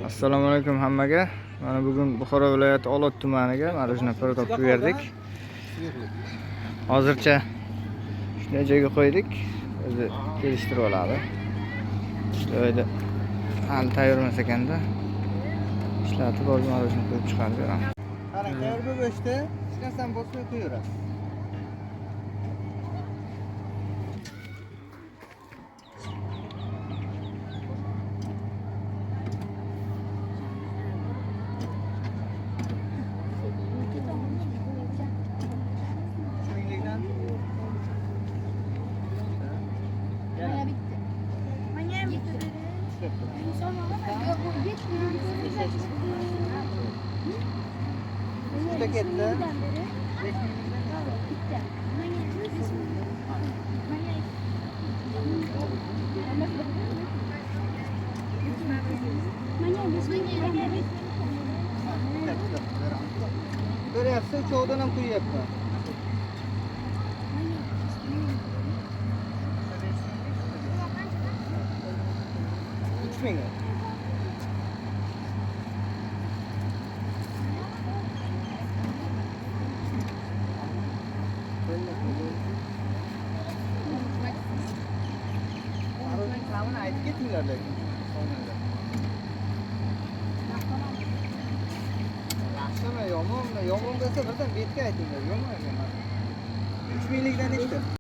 Assalomu alaykum hammaga. Mana bugun Buxoro viloyati Olot tumaniga marujna pora topib berdik. Hozircha shunday joyga qo'ydik. O'zi kelishtirib oladi. Joyda hali tayyor emas ekanda. Ishlatib hozir marujna qo'yib chiqarib beramiz. Qarang, tayyor bo'lib o'shdi. Hech narsani bosmay qo'yaverasiz. Juda ketdi. Ko'ryapsiz, uchovidan ham quyyapman. Uch ming. Marujna aytib ketinglar lekin. Yaxshimi, yomonmi? Yomon bo'lsa birdan betga aytinglar. Yomon ekan. 3 minglikdan nechta?